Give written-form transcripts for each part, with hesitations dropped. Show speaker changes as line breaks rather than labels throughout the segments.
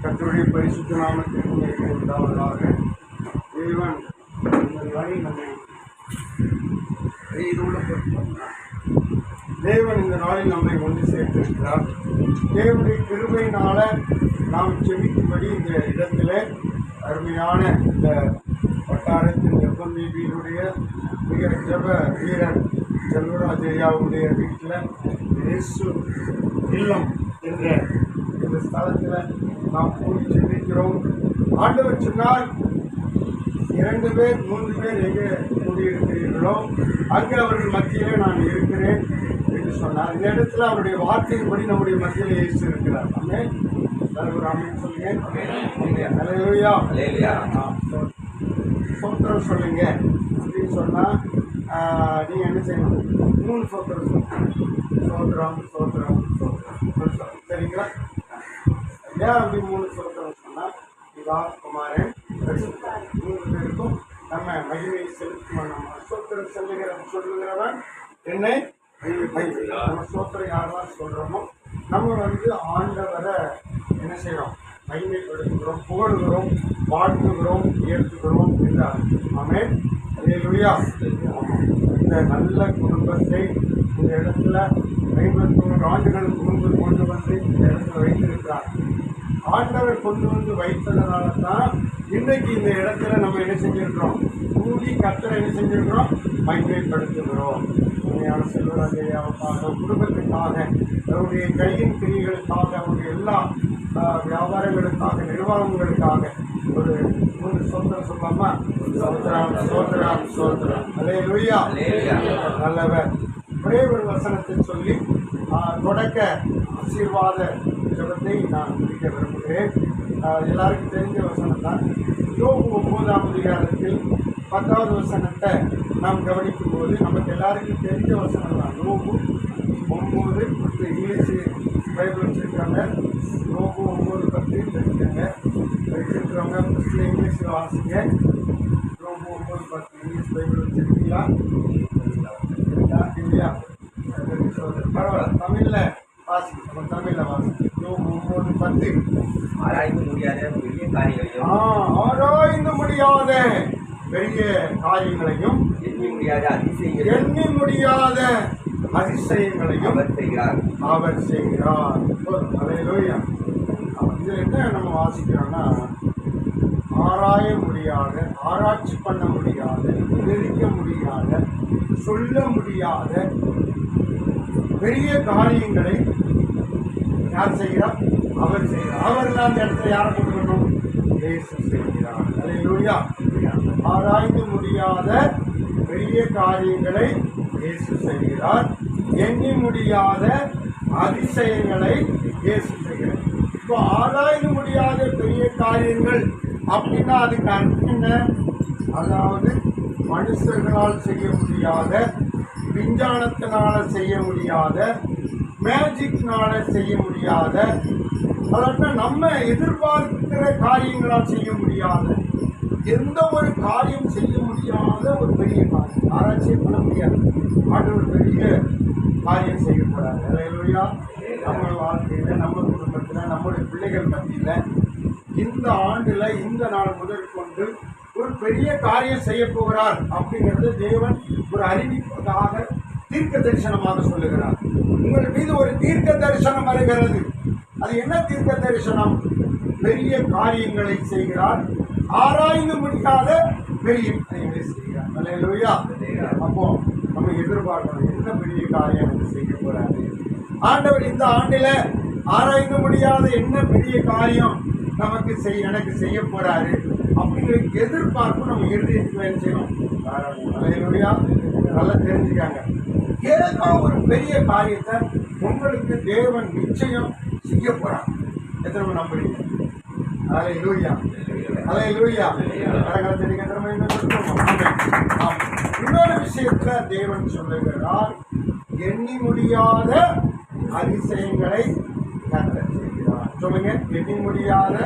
கர்த்தருடைய பரிசுத்த நாமத்திற்கு உண்டாவதாக. தேவன் இந்த வழி நம்மை தேவன் இந்த நாளில் நம்மை ஒன்று சேர்த்திருக்கிறார். தேவனுடைய கிருபையினால நாம் செபிக்கும்படி இந்த இடத்துல அருமையான இந்த வட்டாரத்தின் FMBB-யுடைய மிக ஜப வீரர் செல்வராஜ் ஐயாவுடைய வீட்டில் இயேசு இல்லம் என்ற இந்த ஸ்தலத்தில் நாம் கூடி செபிக்கிறோம். ஆண்டவர் சொன்னார், 2 பேர் 3 பேர் எங்கே கூடியிருக்கிறீர்களோ அங்கே அவர்கள் மத்தியிலே நான் இருக்கிறேன் என்று சொன்னார். இந்த இடத்துல அவருடைய வார்த்தையின்படி நம்முடைய மத்தியில் இயேசு இருக்கிறார். ஆமென். ஆமென் சொல்லுங்க. அல்லேலூயா. சோத்திரம் சொல்லுங்க அப்படின்னு சொன்னால் நீங்கள் என்ன செய்யணும்? 3 சோத்திரம் சோத்திரம் சோத்திரம் சோத்திரம். சரிங்களா? ஏன் அப்படி 3 சோத்திரம் சொன்னால், பிதா குமாரன் 3 பேருக்கும் நம்ம மகிமையை செலுத்துவோம். நம்ம சோத்திரம் சொல்லுகிறவன் என்னை நம்ம சோத்திரம் யாரெல்லாம் சொல்கிறோமோ நம்ம ஆண்டவரை என்ன செய்கிறோம்? மகிமைப்படுத்துகிறோம், புகழுகிறோம், வாழ்த்துகிறோம், உயர்த்துகிறோம் என்றார். ஆமென். அல்லேலூயா. இந்த நல்ல குடும்பத்தை இந்த இடத்துல 51 ஆண்டுகளுக்கு முன்பு கொண்டு வந்து இந்த இடத்துல வைத்திருக்கிறார். ஆண்டவர் கொண்டு வந்து வைத்ததனால தான் இன்றைக்கு இந்த இடத்துல நம்ம என்ன செஞ்சிருக்கிறோம்? கூடி கர்த்தரை என்ன செஞ்சிருக்கிறோம்? மகிமைப்படுத்துகிறோம். உண்மையான செல்வராஜையாவுக்காக, குடும்பத்துக்காக, அவருடைய கையின் கிரிகளுக்காக, அவருடைய எல்லா வியாபாரங்களுக்காக, நிர்வாகங்களுக்காக ஒரு 3 சோத்திரம் சொல்லாமா? சோத்திரம் சோத்திரம் சோத்திரம். அல்லேலூயா. நல்லவர். ஒரே ஒரு வசனத்தை சொல்லி தொடக்க ஆசீர்வாத ஜெபத்தை நான் முடிக்க விரும்புகிறேன். எல்லாருக்கும் தெரிஞ்ச வசனம் தான். யோபு 9ஆம் அதிகாரத்தில் 10வது வசனத்தை நாம் கவனிக்கும் போது நமக்கு எல்லாருக்கும் தெரிஞ்ச வசனம் தான். யோபு 9:10. இங்கிலீஷ் பைபிள் வச்சுருக்காங்க. யோபு 9:10 தெரிஞ்சுக்கங்க. வச்சுருக்கிறவங்க ஃபஸ்ட்டில் இங்கிலீஷில் வாசிங்க. யோபு 9:10 இங்கிலீஷ் பைபிள் வச்சுருக்கீங்களா? இல்லையா? பரவாயில்ல, தமிழில் வாசிக்க. தமிழில் வாசிக்க. யோபு 9:10.
ஆராய்ந்து முடியாத பெரிய காரியங்களையும்
பெரிய காரியங்களையும்
எண்ணி முடியாத அதிசயங்களையும்
அவர் செய்கிறார். அல்லேலூயா. இதில் என்ன நம்ம வாசிக்கிறோம்னா, ஆராய முடியாத, ஆராய்ச்சி பண்ண முடியாத, விவரிக்க முடியாத, சொல்ல முடியாத பெரிய காரியங்களை யார் செய்கிறார்? அவர் செய்கிறார். அவர்கள் அந்த இடத்துல யாரை கொடுக்கணும்? இயேசு செய்கிறார். அல்லேலூயா. ஆராய்ந்து முடியாத பெரிய காரியங்களை இயேசு செய்கிறார். எண்ணி முடியாத அதிசயங்களை இயேசு செய்கிறார். இப்போ ஆராய்ந்து முடியாத பெரிய காரியங்கள் அப்படின்னா அதுக்கு அர்த்தம் என்ன? அதாவது மனுஷர்களால் செய்ய முடியாத, விஞ்ஞானத்தினால செய்ய முடியாத, மேஜிக்னால செய்ய முடியாத, அதாவது நம்ம எதிர்பார்க்கிற காரியங்களால் செய்ய முடியாத, எந்த ஒரு காரியம் செய்ய முடியாத ஒரு பெரிய காரியம். ஆராய்ச்சி பண்ண முடியாது. ஆண்டவர் பெரிய காரியம் செய்ய போறாரு. அல்லேலூயா. நம்ம வாழ்க்கையில், நம்ம குடும்பத்தில், நம்முடைய பிள்ளைகள் மத்தியில் இந்த ஆண்டுல இந்த நாள் முதற்கொண்டு ஒரு பெரிய காரியம் செய்ய போகிறார் அப்படிங்கிறது தேவன் ஒரு அறிவிப்பதாக தீர்க்க தரிசனமாக சொல்லுகிறார். உங்கள் மீது ஒரு தீர்க்க தரிசனம் வருகிறது. அது என்ன தீர்க்க தரிசனம்? பெரிய காரியங்களை செய்கிறார். ஆராய்ந்து முடியாத பெரிய காரியங்களை செய்கிறார். அல்லேலூயா. அப்போ நம்ம எதிர்பார்க்கணும், என்ன பெரிய காரியம் எனக்கு செய்ய போறாரு ஆண்டவர் இந்த ஆண்டில. ஆராய்ந்து முடியாத என்ன பெரிய காரியம் எனக்கு செய்ய போறாரு அப்படிங்கிற எதிர்பார்ப்பு நம்ம இருதயத்தில் என்ன செய்யணும்? அல்லேலூயா. நல்லா தெரிஞ்சுக்காங்க. ஏதோ ஒரு பெரிய காரியத்தை உங்களுக்கு தேவன் நிச்சயம் செய்ய போறார். எத்தனை நம்புறீங்க? அல்லேலூயா. அல்லேலூயா. இன்னொரு விஷயத்துல தேவன் சொல்லுகிறார், எண்ணி முடியாத அதிசயங்களை கர்த்தர் செய்கிறார். சொல்லுங்க, எண்ணி முடியாத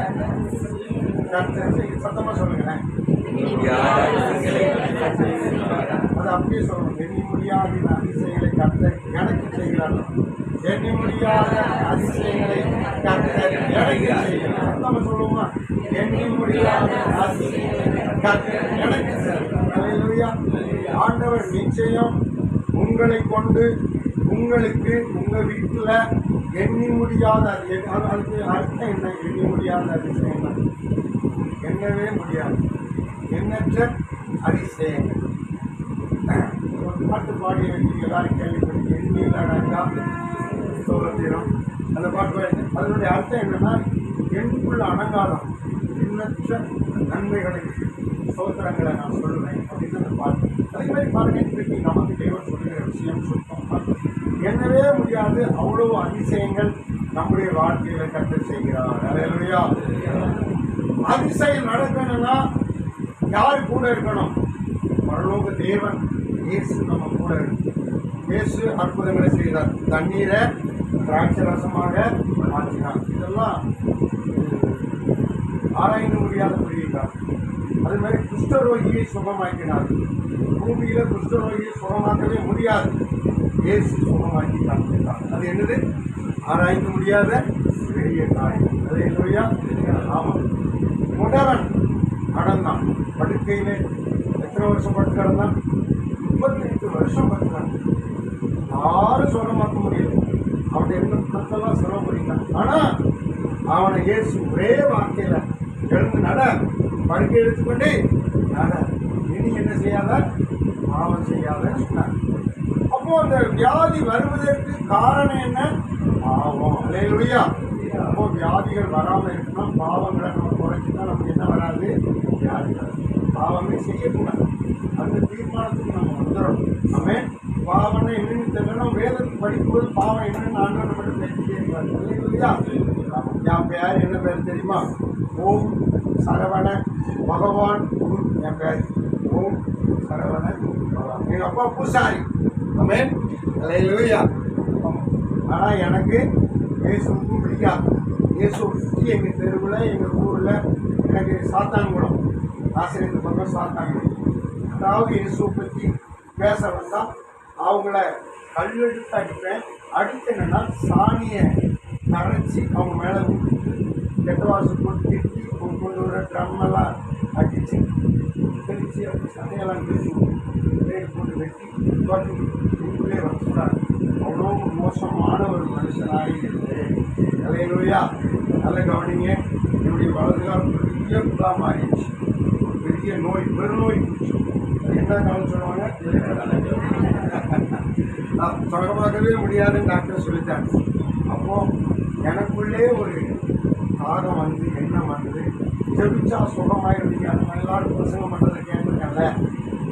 கர்த்தர் செய்கிறார். சத்தமா சொல்லுங்களேன். அது அப்படியே சொல்லணும். எண்ணி முடியாத அதிசயங்களை கர்த்தர் எனக்கு செய்கிறார். எண்ணி முடியாத அதிசயங்களை கர்த்தர் செய்கிறார். நம்ம சொல்லுவோமா, எண்ணி முடியாத கர்த்தர் எனக்கு செய்கிறார். அல்லேலூயா. ஆண்டவர் நிச்சயம் உங்களை கொண்டு உங்களுக்கு உங்க வீட்டுல எண்ணி முடியாத அதுக்கு அர்த்தம் என்ன? எண்ணி முடியாத அதிசயங்கள், எண்ணவே முடியாது, எண்ணற்ற அதிசயங்கள். ஒரு பாட்டு பாடி எல்லாரும் கேள்விப்பட்டு எண்ணில் அடங்கா சோதரம் அந்த பாட்டு பாடி. அதனுடைய அர்த்தம் என்னன்னா, எண்ணுக்குள்ள அடங்காதான் எண்ணற்ற நன்மைகளை சோதரங்களை நான் சொல்லுவேன் அப்படின்னு அந்த பாட்டு. அதே மாதிரி பாருங்க, இன்றைக்கு நமக்கு தேவன் சொல்லுகிற விஷயம் சுத்தம் எண்ணவே முடியாது அவ்வளவு அதிசயங்கள் நம்முடைய வாழ்க்கையில கர்த்தர் செய்கிறார். அல்லேலூயா. அதிசயம் நடக்கணும்னா யாரு கூட இருக்கணும்? பரலோக தேவன் இயேசு நம்ம கூட இருக்கு. இயேசு அற்புதங்களை செய்தார், தண்ணீரை திராட்சை ரசமாக மாற்றினார். இதெல்லாம் ஆராய்ந்து முடியாத புரியுகிறார். அதே மாதிரி குஷ்டரோகியை சுகமாக்கினார். பூமியில குஷ்டரோகியை சுகமாக்கவே முடியாது, இயேசு சுகமாக்கி காண்பித்தார். அது என்னது? ஆராய்ந்து முடியாத பெரிய காரியம். அல்லேலூயா. ஆமாம். முடவன் கடந்தான் படுக்கையிலே. எத்தனை வருஷம் படுத்து கிடந்தான்? 38 வருஷம் படுத்தான். யாரும் சுகமாக்க முடியல. அவன் என்ன கருத்தெல்லாம் சொல்ல முடியல. ஆனா அவனை இயேசு ஒரே வார்த்தையில எழுந்து நட, படுக்கை எடுத்துக்கொண்டு நட, இனி என்ன செய்யாத, பாவம் செய்யாத சொன்னார். அப்போ அந்த வியாதி வருவதற்கு காரணம் என்ன? பாவம். அல்லேலூயா. அப்போ வியாதிகள் வராமல் இருக்கணும், பாவங்களை நம்ம குறைச்சினா நமக்கு என்ன வராது? வியாதிகள். பாவமே செய்யக்கூடாது, அந்த தீர்மானத்துக்கு நம்ம வந்துடும். நம்ம பாவனை என்னன்னு தெரியல, வேதத்தை படிக்கும்போது பாவம் என்னன்னு ஆண்டவர் மட்டும் பேசிட்டே இருக்காரு. அல்லேலூயா. என் பேர் என்ன பேர் தெரியுமா? ஓம் சரவண பகவான் குரு. என் பேர் ஓம் சரவண பகவான். எங்கள் அப்பா பூசாரி. ஆமென். அல்லேலூயா. ஆனால் எனக்கு இயேசுவுக்கும் பிடிக்காது. இயேசுவை சுற்றி எங்கள் தெருவில் எங்கள் ஊரில் எனக்கு சாத்தான்குளம் ஆசிரியர் பக்கம் சாத்தான்குளம். அதாவது இயேசுவை பற்றி பேச வந்தால் அவங்கள கல்லெடுத்து அடிப்பேன். அடித்து என்னன்னா சாணியை கரைச்சி அவங்க மேலே கெட்ட வாசல் போட்டு திட்டி கொண்டு வர ட்ரம்மெல்லாம் அடித்து தெளித்து அப்படி சதையெல்லாம் கிழிச்சு பிளேடு போட்டு வெட்டி உள்ளே வச்சுட்டாங்க. அவ்வளோ மோசமான ஒரு மனுஷனாக இருக்குது. அல்லேலூயா. நல்ல கவனிங்க. என்னுடைய வலதுகால் பெரிய புதா மாறிடுச்சு, பெரிய நோய், பெருநோய். அது என்ன காலம் சொல்லுவாங்க? சுகமாகவே முடியாதுன்னு டாக்டர் சொல்லிட்டாங்க. அப்போது எனக்குள்ளே ஒரு தாகம் வந்து, எண்ணம் வந்து, ஜெபிச்சா சுகமாயிருந்தீங்க. அது மாதிரி எல்லாரும் பிரசங்கம் பண்ணுறதை கேட்டிருக்கேன்ல,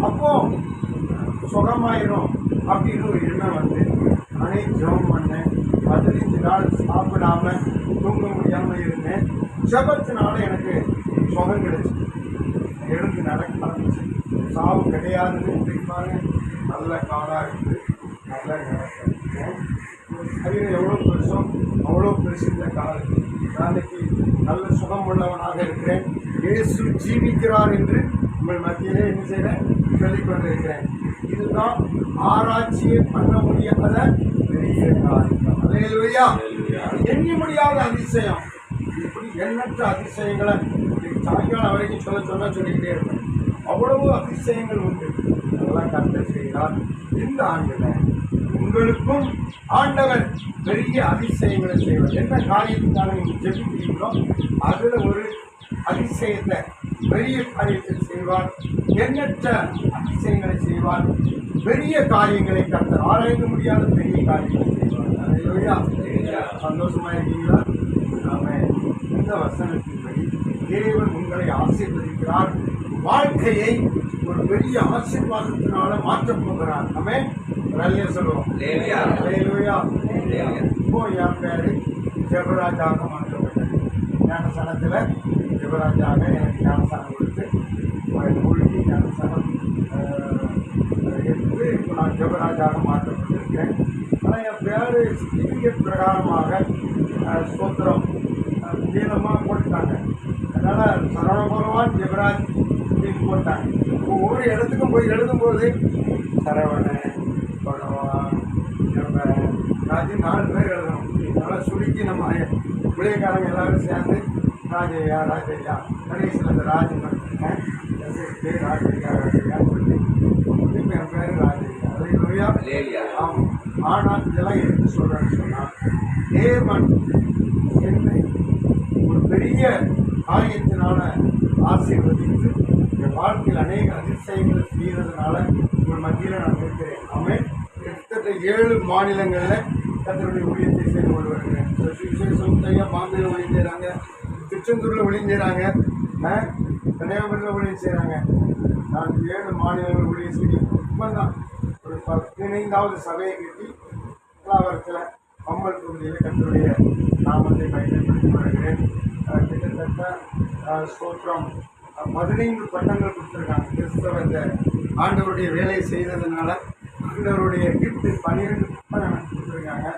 அப்போது சுகமாயிரும் அப்படின்னு ஒரு எண்ணம் வந்து நானே ஜெபம் பண்ணேன். 15 நாள் சாப்பிடாம தூங்க முடியாமல் இருந்தேன். ஜெபத்தினால எனக்கு சுகம் கிடைச்சி எழுந்து நடக்க ஆரம்பிச்சு. சாவு கிடையாதுன்னு தெரிவிப்பாங்க. நல்ல காடாக இருக்குது, நல்ல நடக்கிறேன். சரீரம் எவ்வளோ பெருசோ அவ்வளோ பெருசு இந்த கால். நாளைக்கு நல்ல சுகம் உள்ளவனாக இருக்கிறேன். இயேசு ஜீவிக்கிறார் என்று உங்கள் மத்தியிலே என்ன செய்கிறேன்? சொல்லிக் கொண்டிருக்கிறேன். இதுதான் ஆராய்ச்சியை பண்ண முடியாத பெரிய காரியம். அல்லேலூயா. எண்ணி முடியாத அதிசயம். இப்படி எண்ணற்ற அதிசயங்களை சாயங்காலம் வரைக்கும் சொல்லிக்கிட்டே இருப்பேன். அவ்வளவு அதிசயங்கள் உண்டு. அதெல்லாம் கர்த்தர் செய்கிறார். இந்த ஆண்டுல உங்களுக்கும் ஆண்டவர் பெரிய அதிசயங்களை செய்வார். என்ன காரியத்துக்காக நீங்கள் ஜெபிக்கிறீங்களோ அதில் ஒரு அதிசயத்தை, பெரிய காரியத்தை செய்வார். எண்ணற்ற அதிசயங்களை செய்வார். பெரிய காரியங்களை கர்த்தர் ஆராய்ந்து முடியாத பெரிய காரியங்களை செய்வார். அல்லேலூயா. சந்தோஷமா இருக்கீங்களா? ஆமென். இந்த வசனத்தின்படி தேவன் உங்களை ஆசீர்வதிக்கிறார். வாழ்க்கையை ஒரு பெரிய ஆசீர்வாதத்தினால மாற்றப் போகிறார். ஆமென். நல்ல சொல்லுவோம். அல்லேலூயா. இப்போ என் பேரு ஜெபராஜாக மாற்றப்பட்டது. ஞானஸ்தானத்தில் ஜெபராஜாக எனக்கு ஞானஸ்தானம் கொடுத்து மூழ்கி ஞானஸ்தானம் எடுத்து இப்போ நான் ஜெபராஜாக மாற்றப்பட்டிருக்கிறேன். ஆனால் என் பேர் சர்டிஃபிகேட் பிரகாரமாக ஸ்தோத்திரம் நீளமாக போட்டுட்டாங்க. அதனால் சரவண பகவான் ஜெபராஜ் அப்படின்னு போட்டாங்க. ஒவ்வொரு இடத்துக்கும் போய் எழுதும்போது சரவண பகவான் ஜெபராஜ் 4 பேர் எழுதணும். அதனால் சுருக்கி நம்ம ஊழியக்காரங்க எல்லாரும் சேர்ந்து ராஜையா ராஜையா கடைசியில் அந்த ராஜன் ராஜையான்னு சொல்லி இப்போ என் பேர் ராஜையா
அல்லேலூயா.
ஆமாம். ஆனால் இதெல்லாம் எதுக்கு சொல்கிறேன்னு சொன்னால் தேவன் என்னை ஒரு பெரிய காரியத்தினால ஆசீர்வதித்து என் வாழ்க்கையில் அநேக அதிசயங்களை செய்கிறதுனால ஒரு மத்தியில் நான் இருக்கிறேன். ஆமென். கிட்டத்தட்ட 7 மாநிலங்களில் கர்த்தருடைய ஊழியத்தை செய்து கொண்டு வருகிறேன். சுவிசேஷம் பாம்பேல ஊழியம் செய்கிறாங்க, திருச்செந்தூரில் ஊழியம் செய்கிறாங்க, கன்னியாகுமரியில் ஊழியம் செய்கிறாங்க. நான் 7 மாநிலங்கள் ஊழியம் செய்கிறேன். இப்போ தான் ஒரு 15வது சபையை கட்டி கலாவரத்தில் அம்மல் தொகுதியில் கர்த்தருடைய நாமத்தை பயன்படுத்தி வருகிறேன். கிட்டத்தட்ட ஸ்தோத்திரம் 15 பட்டங்கள் கொடுத்துருக்காங்க. கிறிஸ்தவ இந்த ஆண்டவருடைய வேலையை செய்ததுனால ஆண்டவருடைய கிஃப்ட் 12 பட்டம் எனக்கு கொடுத்துருக்காங்க.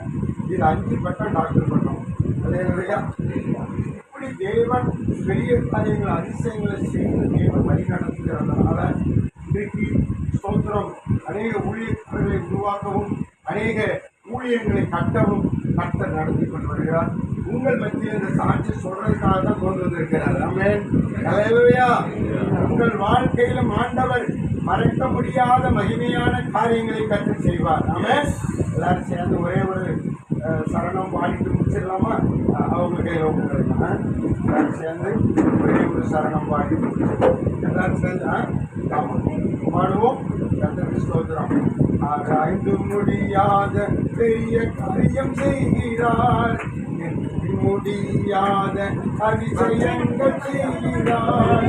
இது 5 பட்டம் டாக்டர் பட்டம். அல்லேலூயா. இப்படி தேவன் பெரிய காரியங்கள் அதிசயங்களை செய்து தேவன் வழி நடத்துகிறதுனால இன்றைக்கு ஸ்தோத்திரம் அநேக ஊழியர்களை உருவாக்கவும் அநேக ஊழியர்களை கட்டவும் கர்த்தர் நடத்தி கொண்டு வருகிறார். உங்கள் மத்தியில் இந்த சாட்சி சொல்றதுக்காக தான் கொண்டு வந்திருக்கிறார். ஆமென். அல்லேலூயா. உங்கள் வாழ்க்கையிலும் ஆண்டவர் மறக்க முடியாத மகிமையான காரியங்களை கற்று செய்வார். ஆமென். எல்லாரும் சேர்ந்து ஒரே ஒரு சரணம் பாடிட்டு முடிச்சிடலாமா? அவங்க கையில் உட்காருங்க. எல்லாரும் சேர்ந்து ஒரே ஒரு சரணம் பாடி எல்லாரும் சேர்ந்து பாடுவோம். கர்த்தருக்கு ஸ்தோத்திரம். ஆராய்ந்து முடியாத பெரிய காரியம் செய்கிறார், முடியாத அதிசயங்கள் செய்கிறார்.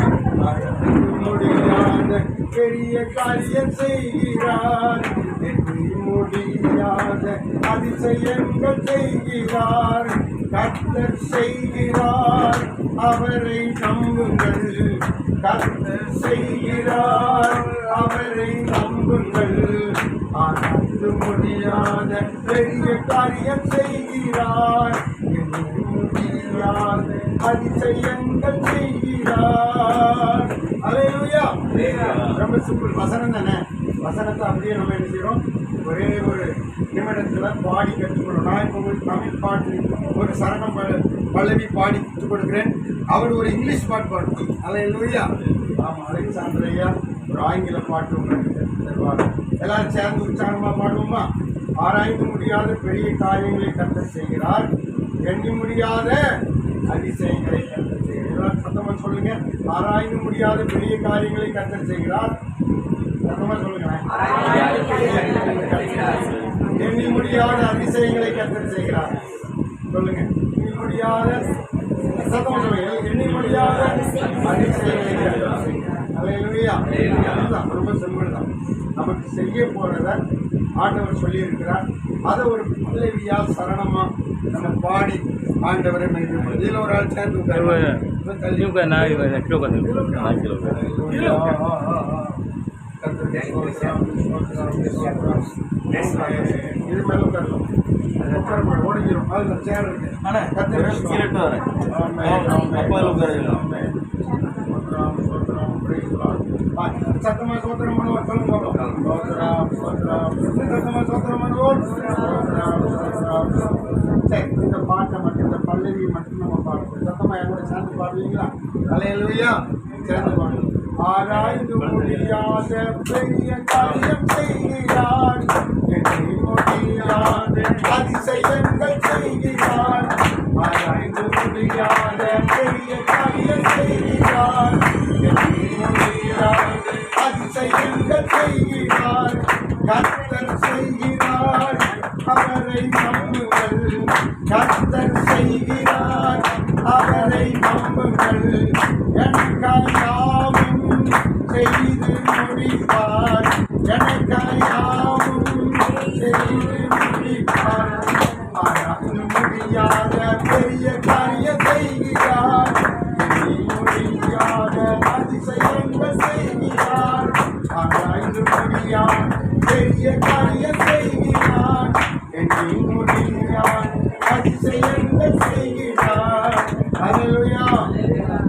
ஆராய்ந்து முடியாத பெரிய காரியம் செய்கிறார், முடியாத அதிசயங்கள் செய்கிறார். கர்த்தர் செய்கிறார், அவரை நம்புங்கள். கர்த்தர் செய்கிறார், அவரை நம்புங்கள். ஆராய்ந்து முடியாத பெரிய காரியம் செய்கிறார், முடியாத அதிசயங்கள் செய்கிறார். அல்லேலூயா. ரொம்ப சிம்பிள் வசனம் தானே. வசனத்தை அப்படியே நம்ம என்ன செய்யறோம், ஒரே ஒரு நிமிடத்துல பாடி கற்றுக்கொள்ளணும். நான் இப்போ உங்களுக்கு தமிழ் பாட்டு ஒரு சரணம் பல்லவி பாடி கற்றுக் கொடுக்குறேன். அவர் ஒரு இங்கிலீஷ் பாட்டு பாடணும். அல்லேலூயா. ஆமாம், அலெக்சாண்டர் ஐயா ஒரு ஆங்கில பாட்டு உங்களுக்கு தருவார். எல்லாரும் சேர்ந்து உற்சாகமா பாடுவோமா? ஆராய்ந்து முடியாத பெரிய காரியங்களை கர்த்தர் செய்கிறார், எண்ணி முடியாத அதிசயங்களை கர்த்தர் செய்கிறார். எல்லாரும் சத்தமா சொல்லுங்க. ஆராய்ந்து முடியாத பெரிய காரியங்களை கர்த்தர் செய்கிறார். சத்தமா சொல்லுங்க. எண்ணி முடியாத அதிசயங்களை கர்த்தர் செய்கிறார். சொல்லுங்க. எண்ணி முடியாத, சத்தமா சொல்லுங்க. எண்ணி முடியாத அதிசயங்களை கர்த்தர் செய்கிறார். அல்லேலூயா. ரொம்ப சிம்பிள் தான். நமக்கு செய்ய போறத ஆண்டவர் சொல்லி இருக்கிறார். அதை ஒரு பல்லவியா சரணமா நம்ம பாடி ஆண்டவரை மகிழ்ச்சி. இதில் ஒரு ஆள் சேர்ந்து இது மேல உட்காரலாம், ஓடிக்கிறோம். அதில் சேர் இருக்கு. சத்தமா சோத்திரம் பண்ணுவோம். சத்தமா சோத்திரம் பண்ணுவோம். சரி, இந்த பாட்டை மட்டும், இந்த பல்லவி மட்டும் நம்ம பாடுவோம். சத்தமா எங்கூட சேர்ந்து பாடுவீங்களா? அல்லேலூயா. சேர்ந்து பாடுவோம். ஆராய்ந்து முடியாத பெரிய காரியம் செய்கிறார், எண்ணி முடியாத அதிசயங்கள் செய்கிறார். ஆராய்ந்து முடியாத பெரிய காரியம் செய்கிறார், எண்ணி முடியாத அதிசயங்கள் செய்கிறார். கர்த்தர் செய்கிறார், அவரை நம்புங்கள். கர்த்தர் செய்கிறார், அவரை நம்புங்கள். எனக்காய் யாவும் செய்து முடிப்பார், எனக்காய் யாவும் செய்து முடிப்பார். ஆராய்ந்து முடியாத பெரிய காரியம் செய்கிறார், எண்ணி முடியாத அதிசயங்கள் செய்கிறார். ஆராய்ந்து முடியாத பெரிய காரியம் செய்கிறார், எண்ணி முடியாத அதிசயங்கள் செய்கிறார். அல்லேலூயா.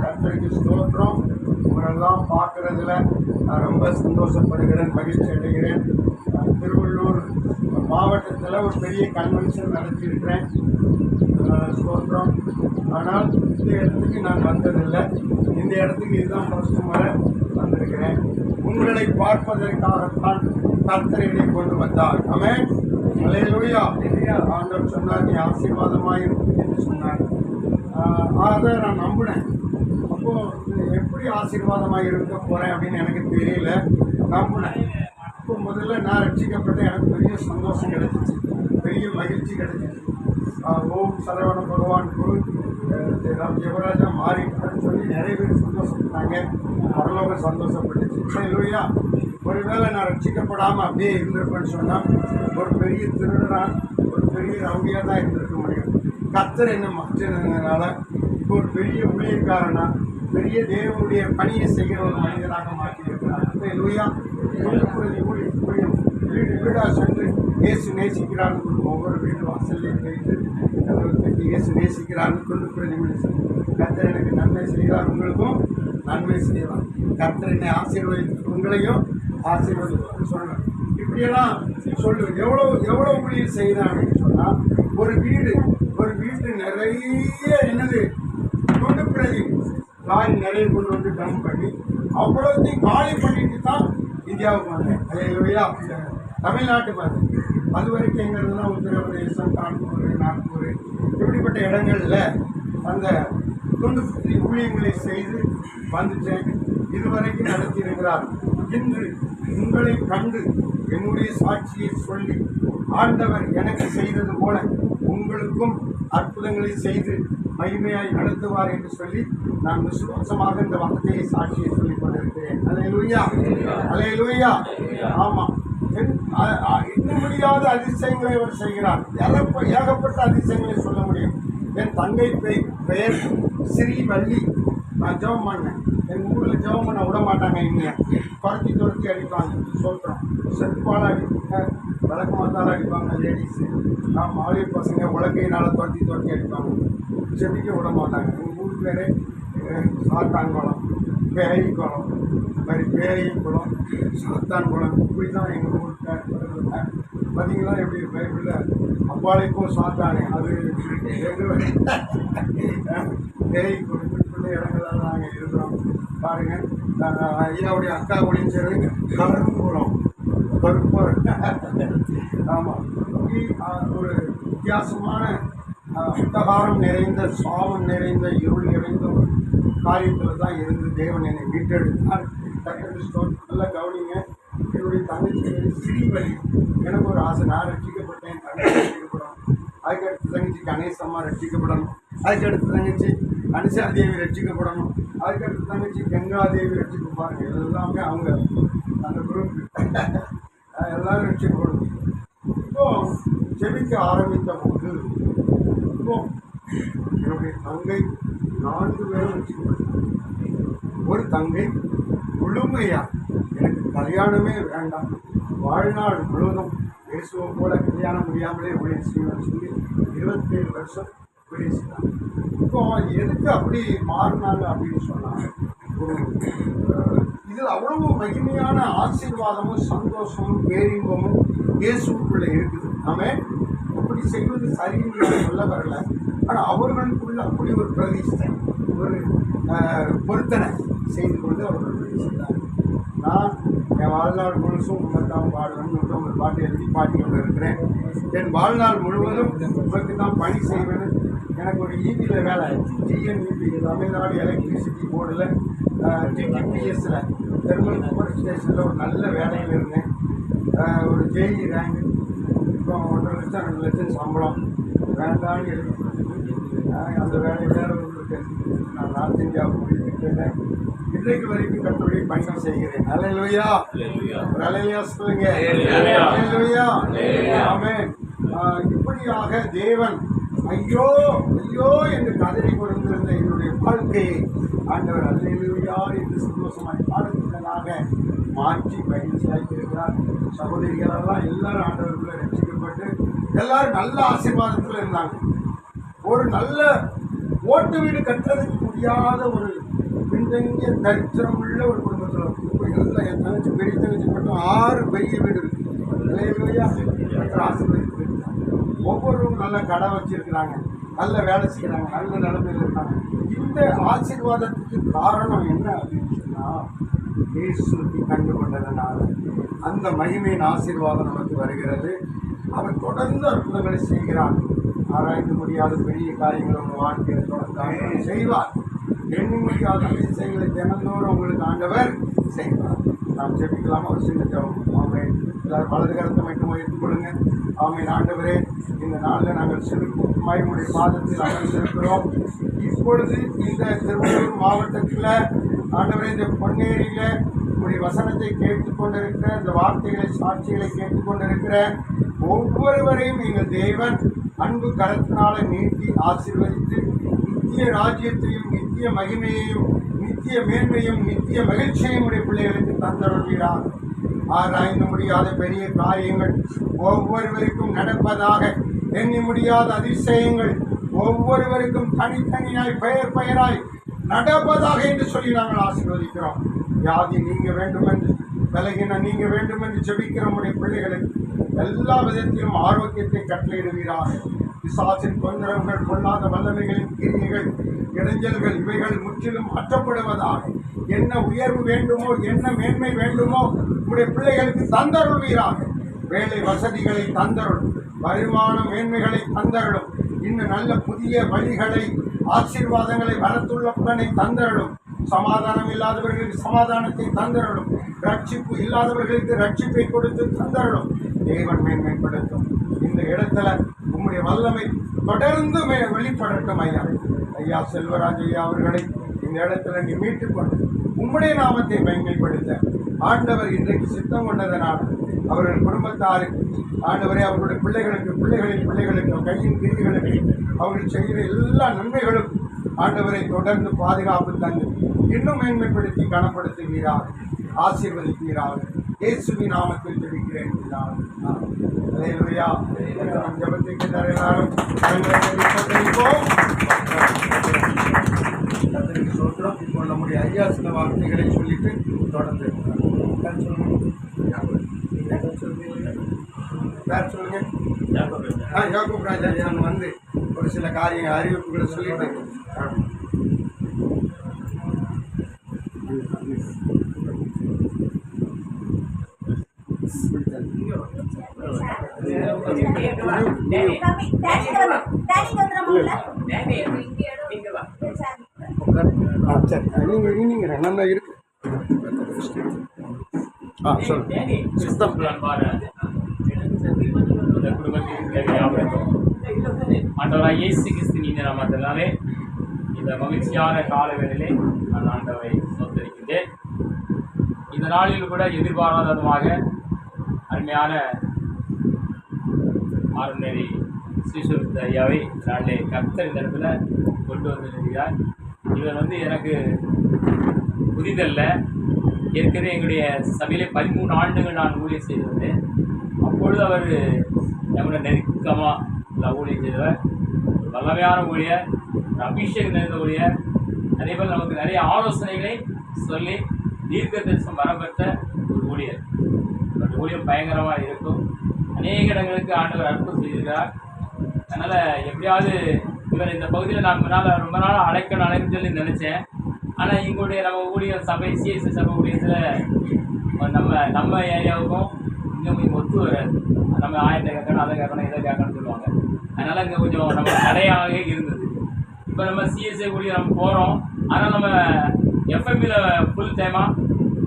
கர்த்தருக்கு ஸ்தோத்திரம். உங்களெல்லாம் பார்க்கறதுல நான் ரொம்ப சந்தோஷப்படுகிறேன், மகிழ்ச்சி அடைகிறேன். திருவள்ளூர் மாவட்டத்தில் ஒரு பெரிய கன்வென்ஷன் நடத்தியிருக்கிறேன். ஸ்தோத்திரம். ஆனால் இந்த இடத்துக்கு நான் வந்ததில்லை. இந்த இடத்துக்கு இதுதான் ஃபர்ஸ்ட் முறை வந்திருக்கிறேன். உங்களை பார்ப்பதற்காகத்தான் கர்த்தர் என்னை கொண்டு வந்தார். ஆமென். அல்லேலூயா. ஆண்டவர் சொன்னார், நீ ஆசீர்வாதமாயிரும் என்று சொன்னார். அதை நான் நம்பினேன். அப்போது எப்படி ஆசீர்வாதமாக இருக்க போகிறேன் அப்படின்னு எனக்கு தெரியல. நம்பினேன். இப்போ முதல்ல நான் ரட்சிக்கப்பட்ட எனக்கு பெரிய சந்தோஷம் கிடைச்சிச்சு, பெரிய மகிழ்ச்சி கிடைச்சிச்சு. ஓம் சரவண பகவான் குரு யுவராஜா மாறிட்டான்னு சொல்லி நிறைய பேர் சந்தோஷப்பட்டாங்க. பரலோகம் சந்தோஷப்பட்டுச்சு. அல்லேலூயா. ஒருவேளை நான் ரட்சிக்கப்படாமல் அப்படியே இருந்திருப்பேன்னு சொன்னால் ஒரு பெரிய திருடனாக, ஒரு பெரிய ரவுடியாக தான் இருந்திருக்க முடியும். கர்த்தர் என்ன மாற்றினதுனால இப்போ ஒரு பெரிய ஊழியக்காரனா, பெரிய தேவனுடைய பணியை செய்கிற ஒரு மனிதனாக மாற்றியிருக்கிறார். அல்லேலூயா. ஊழியம் வீடு வீடாக சென்று இயேசு நேசிக்கிறான்னு ஒவ்வொரு வீடு வாசல்லையும் போயிட்டு இயேசு நேசிக்கிறான்னு கொண்டு பிரதிபலிச்சு கர்த்தர் எனக்கு நன்மை செய்கிறார், உங்களுக்கும் நன்மை செய்வார். கர்த்தர் என்னை ஆசீர்வதித்து உங்களையும் ஆசீர்வதிப்பார் சொன்னார். இப்படியெல்லாம் சொல்லுவேன். எவ்வளோ ஊழியம் செய்கிறேன் அப்படின்னு சொன்னால் ஒரு வீட்டு நிறைய என்னது கொண்டு பிரதி லாரி நிறைய கொண்டு வந்து டம்ப் பண்ணி அவ்வளோத்தையும் காலி பண்ணிட்டு தான் இந்தியாவுக்கு வந்தேன். அல்லேலூயா. தமிழ்நாட்டுக்கு வந்தேன். அது வரைக்கும் எங்கிறதுலாம் உத்தரப்பிரதேசம், கான்பூர், நாக்பூர் இப்படிப்பட்ட இடங்களில் அந்த தொண்டு ஊழியங்களை செய்து வந்துட்டேன். இதுவரைக்கும் நடத்தியிருக்கிறார். இன்று உங்களை கண்டு என்னுடைய சாட்சியை சொல்லி ஆண்டவர் எனக்கு செய்தது போல உங்களுக்கும் அற்புதங்களை செய்து மகிமையாய் நடத்துவார் என்று சொல்லி நான் விசுவாசமாக இந்த வார்த்தையை சாட்சியை சொல்லிக் கொண்டிருக்கிறேன். அல்லேலூயா. அல்லேலூயா. ஆமாம். எண்ண முடியாத அதிசயங்களை அவர் செய்கிறார். ஏகப்பட்ட அதிசயங்களை சொல்ல முடியும். என் தங்கை பெயர் ஸ்ரீவள்ளி. நான் ஜெபம் பண்ணேன். எங்கள் ஊரில் ஜெபம் பண்ண விட மாட்டாங்க. இங்கே துரத்தி அடிப்பாங்க. சொல்கிறோம். செருப்பால் அடிப்பாங்க, விளக்கு மத்தால் அடிப்பாங்க லேடிஸு. மாவளி பசங்க உலக்கையினால் துரத்தி அடிப்பாங்க. செடிக்க விட மாட்டாங்க. எங்கள் ஊர் பேரே சாத்தான்குளம், பேய் குளம், இந்த மாதிரி பேயும் குளம், சாத்தான் குளம், இப்படி தான் எங்கள் ஊர் பேர். பார்த்தீங்களா எப்படி பைபிளில் அப்பாலைக்கும் சாத்தானே அது பேய் குறிப்பிட்ட இடங்கள்லாம் நாங்கள் இருக்கிறோம். பாருங்கள், ஐயாவுடைய அக்கா ஒளிஞ்சது கரும்புறம், ஆமாம். ஒரு வித்தியாசமான அந்தகாரம் நிறைந்த, சாபம் நிறைந்த, இருள் நிறைந்த ஒரு காரியத்தில் தான் இருந்து தேவன் என்னை மீட்டெடுத்தார். நல்லா கவனிங்க. என்னுடைய தங்கச்சி ஸ்ரீவள்ளி. எனக்கு ஒரு ஆசை, நான் ரட்சிக்கப்பட்டேன், தங்கச்சி ரட்சிக்கப்படணும். அதுக்கடுத்து தங்கச்சி கணேசம்மா ரட்சிக்கப்படணும். அதுக்கடுத்து தங்கச்சி அனுசாதேவி ரட்சிக்கப்படணும். அதுக்கடுத்து தங்கச்சி கங்காதேவி ரட்சிக்கப்பாருங்க. எல்லாமே அவங்க அந்த குரூப் எல்லாரும் ரட்சிக்கப்படணும். இப்போ செபிக்க ஆரம்பித்த போது இப்போ என்னுடைய தங்கை 4 பேரும் ரட்சிக்கப்பட்டாங்க. ஒரு தங்கை முழுமையா எனக்கு கல்யாணமே வேண்டாம், வாழ்நாள் முழுவதும் இயேசுவை போல கல்யாணம் முடியாமலே ஊழியம் செய்யணும்னு சொல்லி 27 வருஷம் ஊழியம் செய்தாங்க. இப்போ எதுக்கு அப்படி மாறினாங்க அப்படின்னு சொன்னாங்க, இதில் அவ்வளவு மகிமையான ஆசீர்வாதமும் சந்தோஷமும் பேரின்பமும் இயேசுக்குள்ளே இருக்குது. நாம அப்படி செய்வது சரின்னு சொல்ல வரல. ஆனால் அவர்களுக்குள்ள அப்படி ஒரு பிரதிஷ்டை, ஒரு பொருத்தனை செய்து கொண்டு அவர்கள் செய்தார். நான் என் வாழ்நாள் முழுசும் உண்மைத்தான் பாடுவேன்னு ஒரு பாட்டு எழுதி பாடி கொண்டு இருக்கிறேன். என் வாழ்நாள் முழுவதும் உங்களுக்கு தான் பணி செய்வேன்னு எனக்கு ஒரு ஈபியில் வேலை, டிஎன்இபி தமிழ்நாடு எலக்ட்ரிசிட்டி போர்டில் டிடிபிஎஸ்சில் தெர்மல் பவர் ஸ்டேஷனில் ஒரு நல்ல வேலையில் இருந்தேன். ஒரு ஜேஇ ரேங்க். இப்போ 1.5 லட்சம் 2 லட்சம் சம்பளம் வேண்டான்னு எழுதி அந்த வேலை வேறு ஒன்று நான் நார்த் இந்தியாவுக்கு போயிருக்கேன். இன்றைக்கு வரைக்கும் கர்த்தருடைய பணி செய்கிறேன். அல்லேலூயா. அல்லேலூயா சொல்லுங்க. அல்லேலூயா. ஆமென். இப்படியாக தேவன் ஐயோ ஐயோ என்று கதறி கொண்டிருந்த என்னுடைய வாழ்க்கையை ஆண்டவர் அல்லேலூயா என்று சந்தோஷமாய் பாடத்தினதாக மாற்றி மகிழ்ச்சியாக்கி இருக்கிறார். சகோதரிகளெல்லாம் எல்லாரும் ஆண்டவருக்குள்ள ரட்சிக்கப்பட்டு எல்லாரும் நல்ல ஆசீர்வாதத்தில் இருந்தாங்க. ஒரு நல்ல ஓட்டு வீடு கட்டுறதுக்கு முடியாத ஒரு பின்தங்கிய தரித்திரம் உள்ள ஒரு குடும்பத்தில் எல்லாம் என் தங்கச்சி பெரிய தங்கச்சி மட்டும் 6 பெரிய வீடு இருக்கு. அல்லேலூயா. கர்த்தர் ஆசீர்வதித்திருக்கிறார். ஒவ்வொருவரும் நல்ல கடை வச்சிருக்கிறாங்க, நல்ல வேலை செய்கிறாங்க, நல்ல நிலைமையில் இருக்காங்க. இந்த ஆசீர்வாதத்துக்கு காரணம் என்ன அப்படின்னு சொன்னால் இயேசுவை கண்டு கொண்டதனால அந்த மகிமையின் ஆசீர்வாதம் நமக்கு வருகிறது. அவர் தொடர்ந்து அற்புதங்களை செய்கிறார். ஆராய்ந்து முடியாத பெரிய காரியங்களை உங்கள் வாழ்க்கையில் தொடர்ந்து செய்வார். எண்ணி முடியாத அதிசயங்களை தினந்தோறும் உங்களுக்கு ஆண்டவர் செய்வார். நாம் ஜெபிக்கலாம். ஒரு சின்ன ஜெபம். ஆமென். எல்லாரும் வலது கரத்தை மட்டும் உயர்த்திக் கொள்ளுங்க. ஆமென். ஆண்டவரே, இந்த நாளில் நாங்கள் செலுத்துமாய் உடைய பாதத்தில் அமர்ந்திருக்கிறோம். இப்பொழுது இந்த திருவள்ளூர் மாவட்டத்தில் ஆண்டவரே, இந்த பொன்னேரியில் உடைய வசனத்தை கேட்டுக்கொண்டிருக்கிற, இந்த வார்த்தைகளை சாட்சிகளை கேட்டுக்கொண்டிருக்கிற ஒவ்வொருவரையும் எங்கள் தேவன் அன்பு கரத்தினால நீட்டி ஆசீர்வதித்து நித்திய ராஜ்யத்தையும் நித்திய மகிமையையும் நித்திய மேன்மையும் நித்திய மகிழ்ச்சியையும் உடைய பிள்ளைகளுக்கு தந்தருள்கிறார். ஆராய்ந்து முடியாத பெரிய காரியங்கள் ஒவ்வொருவருக்கும் நடப்பதாக, எண்ணி முடியாத அதிசயங்கள் ஒவ்வொருவருக்கும் தனித்தனியாய் பெயர் பெயராய் நடப்பதாக என்று சொல்லி நாங்கள் ஆசீர்வதிக்கிறோம். வியாதி நீங்க வேண்டும் என்று, விலகின நீங்க வேண்டும் என்று ஜெபிக்கிற உடைய பிள்ளைகளுக்கு எல்லா விதத்திலும் ஆரோக்கியத்தை கட்டளையிடுவீராக. பிசாசின் தொந்தரவுகள், கொள்ளாத வல்லமைகளின் கிரியைகள், இடைஞ்சல்கள் இவைகள் முற்றிலும் அற்றப்படுவதாக. என்ன உயர்வு வேண்டுமோ, என்ன மேன்மை வேண்டுமோ உடைய பிள்ளைகளுக்கு தந்தருள்வீராக. வேலை வசதிகளை தந்தருளும், வருமான மேன்மைகளை தந்தருளும், இன்னும் நல்ல புதிய வழிகளை, ஆசீர்வாதங்களை, வரத்துள்ள பலனை தந்தருளும். சமாதானம் இல்லாதவர்களுக்கு சமாதானத்தை தந்தருளும், ரட்சிப்பு இல்லாதவர்களுக்கு ரட்சிப்பை கொடுத்து தந்தருளும். தேவன் மேன்மைப்படுத்தும். இந்த இடத்துல உம்முடைய வல்லமை தொடர்ந்து வெளிப்படட்டும். ஐயா செல்வராஜ் ஐயா அவர்களை இந்த இடத்துல நீ மீட்டுக்கொண்டு உம்முடைய நாமத்தை மேன்மைப்படுத்த ஆண்டவர் இன்றைக்கு சித்தம் கொண்டதனால் அவர்கள் குடும்பத்தாருக்கு ஆண்டவரே, அவர்களுடைய பிள்ளைகளுக்கு, பிள்ளைகளின் பிள்ளைகளுக்கு, கையின் கிரிகளுக்கு அவர்கள் செய்கிற எல்லா நன்மைகளும் ஆண்டவரை தொடர்ந்து பாதுகாப்பு தந்து இன்னும் மேன்மைப்படுத்தி கனப்படுத்துவீராக, ஆசீர்வதிப்பீராக. இயேசுவின் நாமத்தில் ஜெபிக்கிறேன். அல்லேலூயா. நம் ஜெபத்துக்கு எல்லாரும் கர்த்தருக்கு ஸ்தோத்திரம். இப்போ நம்முடைய ஐயா சில வார்த்தைகளை சொல்லிட்டு தொடர்ந்து பேர் சொல்லுங்க. யாக்கூப் ராஜா வந்து ஒரு சில காரிய அறிவிப்புகளை சொல்லிட்டு சரி, நீங்க நல்லா இருக்கு.
ஆண்டவராக இயேசு கிறிஸ்துவின் இந்த நாமத்தினாலே இந்த மகிழ்ச்சியான காலவேளையிலே நான் ஆண்டவரை சோதரிக்கின்றேன். இந்த நாளில் கூட எதிர்பாராதமாக அருமையான ஆர்டினரி ஸ்ரீசுத்த ஐயாவை நாளிலே கர்த்தர் இந்த இடத்துல கொண்டு வந்திருக்கிறார். இவர் எனக்கு புதிதல்ல. ஏற்கனவே எங்களுடைய சபையிலே 13 ஆண்டுகள் நான் ஊழியம் செய்து வந்தேன். அப்பொழுது அவர் நம்மளோட நெருக்கமாக ஊழியம் செய்தவர், வல்லமையான ஊழியர், அபிஷேகம் நிறைந்த ஊழியர். அதேபோல் நமக்கு நிறைய ஆலோசனைகளை சொல்லி தீர்க்க தரிசனம் வரப்பெற்ற ஒரு ஊழியர். அந்த ஊழியம் பயங்கரமாக இருக்கும். அநேக இடங்களுக்கு ஆண்டவர் அற்புதம் செய்திருக்கிறார். அதனால் எப்படியாவது இவர் இந்த பகுதியில் நான் ரொம்ப நாள் அழைக்கணும்னு சொல்லி நினச்சேன். ஆனால் எங்களுடைய நம்ம ஊழியர் சபை சிஎஸ்சி சபை ஊழியத்தில் நம்ம ஏரியாவுக்கும் இங்கே கொஞ்சம் ஒத்து வராது. நம்ம ஆயிரத்தை கேட்கணும், அதை கேட்கணும், இதை கேட்கணும்னு சொல்லுவாங்க. அதனால் இங்கே கொஞ்சம் நம்ம தடையாக இருந்தது. இப்போ நம்ம சிஎஸ்சி ஊழியர் நம்ம போகிறோம். ஆனால் நம்ம எஃப்எம்மில் ஃபுல் டைமாக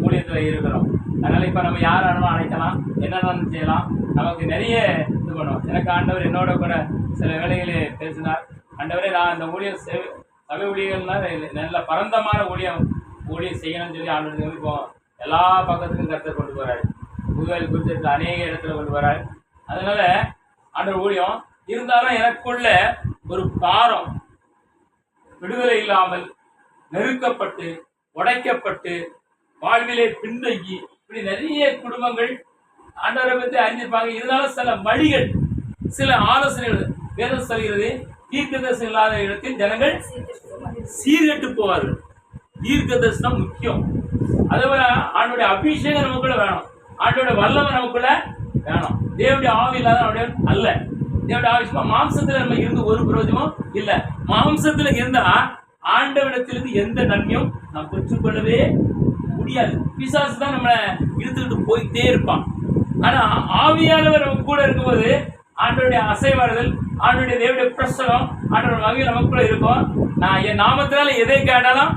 ஊழியத்தில் இருக்கிறோம். அதனால் இப்போ நம்ம யார் வேணுமோ அழைக்கலாம், என்னென்னு செய்யலாம். நமக்கு நிறைய இது பண்ணுவோம். எனக்கு ஆண்டவர் என்னோட கூட சில வேலைகளே பேசினார். ஆண்டவரே, நான் இந்த ஊழியர் சபை ஊழியர்கள்னால் நல்ல பரந்தமான ஊழியம் செய்யணும்னு சொல்லி ஆண்டவர் இப்போ எல்லா பக்கத்துக்கும் கருத்தை கொண்டு போகிறாரு. புதுவையில் குறித்து அநேக இடத்துல கொண்டு வராரு. அதனால் ஆண்டவர் ஊழியம் இருந்தாலும் எனக்குள்ள ஒரு பாரம், விடுதலை இல்லாமல் நெருக்கப்பட்டு உடைக்கப்பட்டு வாழ்விலே பின்தங்கி இப்படி நிறைய குடும்பங்கள் ஆண்டவரை பற்றி அறிஞ்சிருப்பாங்க. இருந்தாலும் சில வழிகள், சில ஆலோசனைகள் வேதம் சொல்கிறது, தீர்க்கதரிசனம் இல்லாத இடத்தில் ஜனங்கள் சீர்கெட்டு போவார்கள். தீர்க்க தரிசனம் முக்கியம். அதே போல ஆண்டோட அபிஷேகம் நமக்குள்ள வேணும், ஆண்டோட வல்லமை நமக்குள்ள வேணும். தேவனுடைய ஆவி இல்லாத அப்படியே அல்ல. தேவனுடைய ஆவி சும்மா மாம்சத்துல நம்ம இருந்து ஒரு பிரயோஜனமும் இல்ல. மாம்சத்துல இருந்தா ஆண்டவனிடத்திலிருந்து எந்த நன்மையும் நாம் பெற்றுக்கொள்ளவே முடியாது. பிசாசு தான் நம்மளை இழுத்துக்கிட்டு போயிட்டே இருப்பான். ஆனா ஆவியானவர் நம்ம கூட இருக்கும்போது ஆண்டவருடைய அசைவாடுதல், ஆண்டவருடைய தேவனுடைய பிரசனம், ஆண்டவருடைய வகையில் நமக்குள்ள இருக்கும். நான் என் நாமத்தினால எதை கேட்டாலும்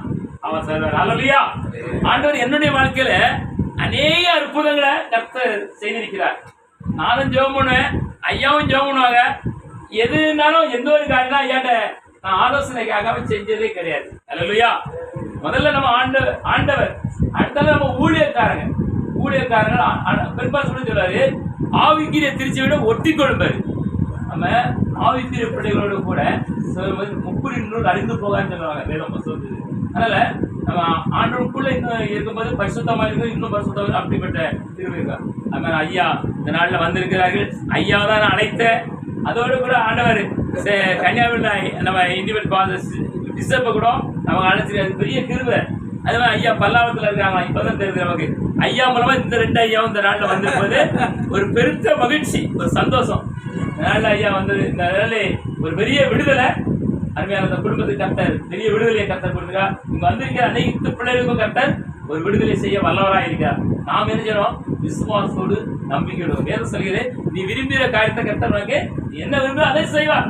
அவர் சொல்வார். அல்லேலூயா. ஆண்டவர் என்னுடைய வாழ்க்கையில அநேக அற்புதங்களை கர்த்தர் செய்திருக்கிறார். நானும் ஜெபம் பண்ணுவேன், ஐயாவும் ஜெபம் பண்ணுவாங்க. எதுனாலும் எந்த ஒரு காரியம் ஐயாட்ட நான் ஆலோசனைக்காக செஞ்சதே கிடையாது. அல்லேலூயா. முதல்ல நம்ம ஆண்டவர் அடுத்தால நம்ம ஊழியக்காரங்க பெரும்பாலும் சொல்லி சொல்றாரு, ஆவிக்குரிய திருச்சி விட ஒட்டி கொள்பாரு. நம்ம ஆவிக்குரிய பிள்ளைகளோடு கூட முப்புரின் நூல் அறிந்து போகான்னு சொல்லுவாங்க வேதம் சொல்லுது. அதனால நம்ம ஆண்டவருக்குள்ள இன்னும் இருக்கும்போது பரிசுத்தமா இருக்கும், இன்னும் பரிசுத்தமாக அப்படிப்பட்ட திரும்ப இருக்கா. அதனால ஐயா இந்த நாள்ல வந்திருக்கிறார்கள். ஐயா தான் அழைத்த அதோடு கூட ஆண்டவர் கன்னியாகுமரியில் நம்ம இண்டிபெண்ட் ஃபாதர்ஸ் பிஷப்பை கூட நம்ம அழைச்சிருக்காரு. பெரிய கிருபை. அது மாதிரி ஐயா பல்லாவரத்தில் இருக்காங்க. இப்பதான் தெரியுது நமக்கு. ஐயா மூலமா இந்த 2 ஐயாவும் இந்த நாளில் வந்திருப்பது ஒரு பெருத்த மகிழ்ச்சி, ஒரு சந்தோஷம். இந்த நாளில் ஐயா வந்தது, இந்த நாளில் ஒரு பெரிய விடுதலை. அருமையான அந்த குடும்பத்துக்கு கர்த்தர் பெரிய விடுதலையை கர்த்தர் கொடுத்துருக்கா. இங்க வந்திருக்கிற அனைத்து பிள்ளைகளுக்கும் கர்த்தர் ஒரு விடுதலை செய்ய வல்லவராக இருக்கிறார். நாம் என்ன செய்யணும்? விசுவாசத்தோடு நம்பிக்கையோடு. வேதம் சொல்கிறேன், நீ விரும்புகிற காரியத்தை கர்த்தர் உனக்கு நீ என்ன விரும்புகிற அதை செய்வார்.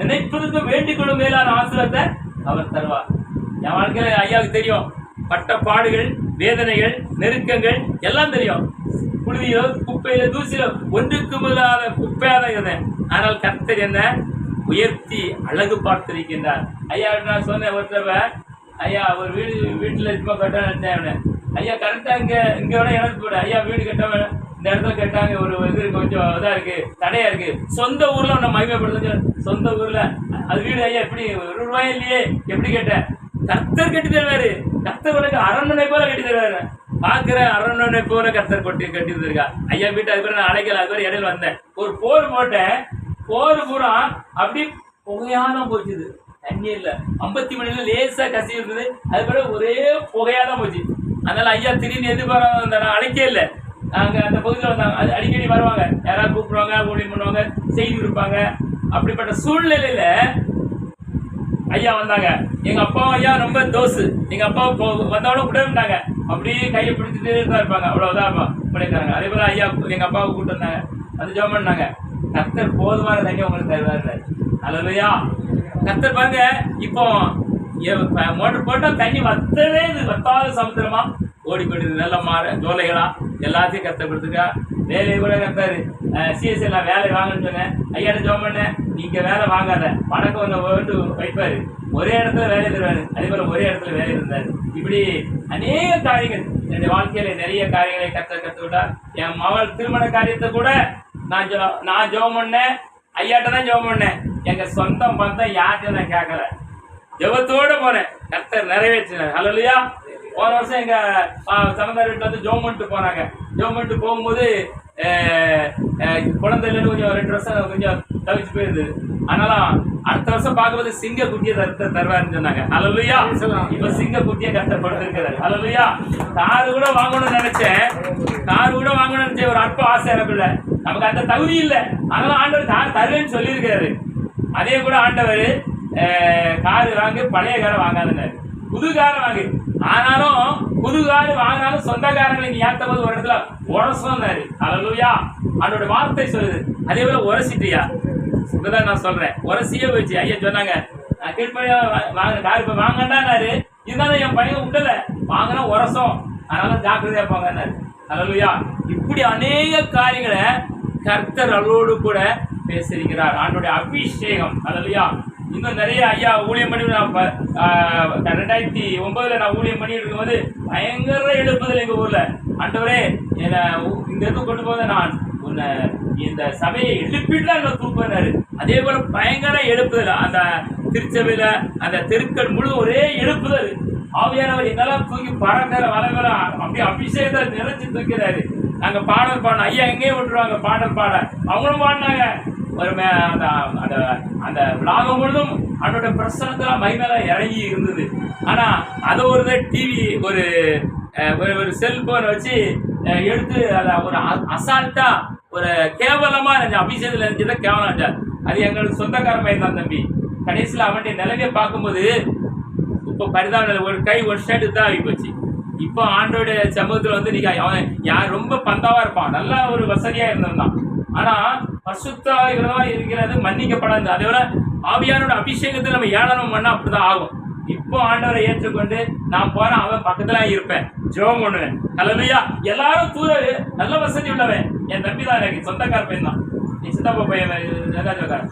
நினைப்பதற்கு வேண்டிக் கொள்ளும் மேலான ஆசீர்வாதத்தை அவர் தருவார். என் வாழ்க்கையில ஐயாவுக்கு தெரியும், பட்ட பாடுகள், வேதனைகள், நெருக்கங்கள் எல்லாம் தெரியும். புழுதியிலோ குப்பையில தூசியிலோ ஒன்றுக்கு முதலாத குப்பையாக இருந்தேன். ஆனால் கர்த்தர் என்ன உயர்த்தி அழகு பார்த்திருக்கின்றார். ஐயா நான் சொன்னேன் ஒருத்தவ, ஐயா ஒரு வீட்டுல இப்போ கட்ட நினைச்சேன். ஐயா கரெக்டா இங்க விட எனக்கு கூட ஐயா வீடு கட்டவன் இந்த இடத்துல கேட்டாங்க. ஒரு இது கொஞ்சம் இதா இருக்கு, தடையா இருக்கு. சொந்த ஊர்ல உன்னை மகிமைப்படுத்த, சொந்த ஊர்ல அது வீடு ஐயா எப்படி ₹1 இல்லையே எப்படி கேட்டேன். கர்த்தர் கட்டி தருவாரு. கர்த்தர் உனக்கு அரண்மனை போல கட்டி தருவாரு. பாக்குற அரண்மனை போல கர்த்தர் கட்டி தருக்கா. ஐயா வீட்டு அதுக்கு நான் அழைக்கல. அதுக்கு இடையில வந்தேன், ஒரு போர் போட்டேன். போர் பூரா அப்படி புகையாதான் போச்சுது, தண்ணி இல்ல. 50 மணில லேசா கசி இருந்தது, அது கூட ஒரே புகையாதான் போச்சு. அதனால ஐயா திடீர்னு எதிர்பார்க்க நான் அழைக்கே இல்லை. நாங்க அந்த பகுதியில் வந்தாங்க, அது அடிக்கடி வருவாங்க, யாராவது கூப்பிடுவாங்க, ஊழியம் பண்ணுவாங்க, செய்தி இருப்பாங்க. அப்படிப்பட்ட சூழ்நிலையில ஐயா வந்தாங்க. எங்க அப்பாவும் ஐயா ரொம்ப தோசு. எங்க அப்பா வந்தவொட விட விட்டாங்க, அப்படியே கையை பிடிச்சிட்டு தான் இருப்பாங்க. அவ்வளவுதான் பண்ணிருக்காங்க. அதே போல ஐயா எங்க அப்பாவை கூப்பிட்டு வந்தாங்க, வந்து ஜெபம் பண்ணாங்க. கர்த்தர் போதுமான தண்ணி உங்களுக்கு தருவாரு. அல்லேலூயா. கர்த்தர் பாருங்க, இப்போ மோட்டர் போட்டா தண்ணி வத்தவே இது வத்தாத சமுத்திரமா ஓடிக்கொண்டிருக்கு. நல்ல ஜோலைகளா எல்லாத்தையும் கர்த்தர் கொடுத்துருக்கா. வேலையை கூட கர்த்தர் சிஎஸ் எல்லாம் வேலை வாங்கன்னு சொன்னேன். ஐயாட்ட ஜெபம் பண்ணேன், நீங்க வேலை வாங்காத, வணக்கம் வந்து வேண்டு வைப்பாரு. ஒரே இடத்துல வேலை தருவாரு. அதே போல ஒரே இடத்துல வேலை இருந்தாரு. இப்படி அநேக காரியங்கள் என்னுடைய வாழ்க்கையில நிறைய காரியங்களை கற்றுக்கிட்டா. என் மகள் திருமண காரியத்தை கூட நான் ஜெபம் பண்ணேன், ஐயாட்ட தான் ஜெபம் பண்ணேன். எங்க சொந்தம் பந்தம் யார்கிட்ட நான் கேட்கல, ஜெபத்தோட போனேன். கர்த்தர் நிறைவேற்றினார். அல்லேலூயா. போன வருஷம் எங்க சமந்தார் வீட்டுல வந்து ஜெபம் பண்ணிட்டு போனாங்க. ஜெபம் பண்ணிட்டு போகும்போது குழந்தை இல்லைன்னு கொஞ்சம் 2 வருஷம் கொஞ்சம் தவிச்சு போயிருது. ஆனாலும் அடுத்த வருஷம் பார்க்கும்போது சிங்க குட்டியை தருவாருன்னு சொன்னாங்க. அல்லேலூயா. இப்ப சிங்க குட்டியை கஷ்டப்படுத்திருக்கிறாரு. அல்லேலூயா. காரு கூட வாங்கணும்னு நினைச்சேன், ஒரு அற்ப ஆசை எனக்குள்ள. நமக்கு அந்த தகுதி இல்லை. அதனால ஆண்டவர் கார் தருவேன்னு சொல்லியிருக்காரு. அதே கூட ஆண்டவர் காரு வாங்கி பழைய காரை வாங்காதுன்னாரு, புது காரை வாங்கி. ஆனாலும் புது காரு வாங்கினாலும் சொந்தக்காரங்களை நீ ஏற்ற போது ஒரு இடத்துல உரசோன்னாரு. அல்லேலூயா. அவனோட வார்த்தை சொல்லுது. அதே போல உரசிட்டியா? இப்பதான் நான் சொல்றேன், உரசியே போயிடுச்சு. ஐயா சொன்னாங்க, நான் கீழ்படியா கார் இப்ப வாங்கண்டாரு. இருந்தாலும் என் பையன் விட்டல, வாங்கினா உரசம், அதனால ஜாக்கிரதையா போங்கன்னாரு. அல்லேலூயா. இப்படி அநேக காரியங்களை கர்த்தர் அவரோடு கூட பேசியிருக்கிறார். ஆண்டோடைய அபிஷேகம். அல்லேலூயா. இன்னும் நிறைய ஐயா ஊழியம் பண்ணி 2009 நான் ஊழியம் பண்ணிட்டு இருக்கும்போது பயங்கர எழுப்புதல் எங்க ஊர்ல. ஆண்டவரே என்னை இந்த இடத்துக்கு கொண்டு போத நான் உன்னை இந்த சபையை எழுப்பிட்டு என்ன தூக்குனாரு. அதே போல பயங்கர எழுப்புதல். அந்த திருச்சபையில அந்த தெருக்கள் முழு ஒரே எழுப்புதல். ஆவியானவர் என்னெல்லாம் தூக்கி பறக்கிற வளவர அப்படியே அபிஷேகத்தை நிறைச்சு தூக்கிறாரு. நாங்க பாடல் பாடணும். ஐயா எங்கேயும் விட்டுருவாங்க பாடல் பாட, அவங்களும் பாடினாங்க. ஒரு அந்த விளாகம் முழுதும் அவனோட பிரசனத்துல மகிமையில இறங்கி இருந்தது. ஆனா அதை ஒரு டிவி ஒரு செல்போனை வச்சு எடுத்து அதை ஒரு அசால்ட்டா ஒரு கேவலமா நினைச்சேன். அபிஷேகத்தில் நினைச்சதை கேவலம் நினைச்சார். அது எங்களுக்கு சொந்தக்கார பையன் தான் தம்பி. கடைசியில் அவனுடைய நிலைமையை பார்க்கும்போது இப்போ பரிதாபம், ஒரு கை ஒரு ஷர்ட்டு தான் ஆகி போச்சு. இப்போ ஆண்டோடைய சமூகத்தில் வந்து நீங்க அவன் யார் ரொம்ப பந்தாவா இருப்பான், நல்லா ஒரு வசதியா இருந்திருந்தான். ஆனா பசுத்தா இருக்கிறது மன்னிக்கப்படாது. அதே விட ஆவியானோட அபிஷேகத்தில் நம்ம ஏளனம் பண்ணா அப்படிதான் ஆகும். இப்போ ஆண்டவரை ஏற்றுக்கொண்டு நான் போறேன், அவன் பக்கத்துல இருப்பேன், ஜெபம் பண்ணுவேன். ஹல்லேலூயா. எல்லாரும் தூர நல்ல வசதி உள்ளவன். என் தம்பி தான், எனக்கு சொந்தக்கார பையன் தான், என் சித்தப்பா பையன் ஜகாஜகாரன்.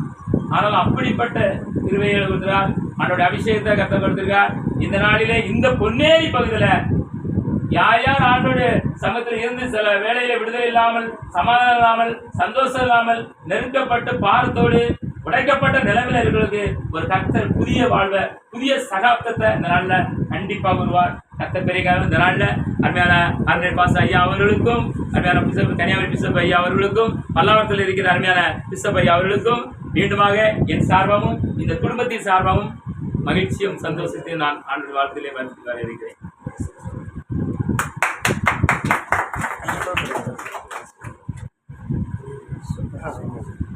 ஆனாலும் அப்படிப்பட்ட கிருபையை கொடுத்துருக்கார். ஆண்டோட அபிஷேகத்தை கத்த கொடுத்திருக்கார். இந்த நாளிலே இந்த பொன்னேரி பகுதியில யார் யார் ஆண்டோட சமயத்தில் இருந்து சில வேலையில விடுதலை இல்லாமல், சமாதானம் இல்லாமல், சந்தோஷம் இல்லாமல், நெருக்கப்பட்டு பாரத்தோடு உடைக்கப்பட்ட நிலைமையில இருக்கிறதுக்கு ஒரு கர்த்தர் புதிய வாழ்வை, புதிய சகாப்தத்தை இந்த நாள்ல கண்டிப்பா வருவார். கர்த்தர் பெரிய இந்த நாள்ல அருமையான அருணை பாச ஐயா அவர்களுக்கும், அருமையான பிசப் கன்னியாகுமரி பிசப் ஐயா அவர்களுக்கும், பல்லாவரத்தில் இருக்கிற அருமையான பிசப் ஐயா அவர்களுக்கும் மீண்டுமாக என் சார்பாகவும் இந்த குடும்பத்தின் சார்பாகவும் மகிழ்ச்சியும் சந்தோஷத்தையும் நான் ஆண்டு வாழ்த்திலே வந்து வர இருக்கிறேன்.
Gracias.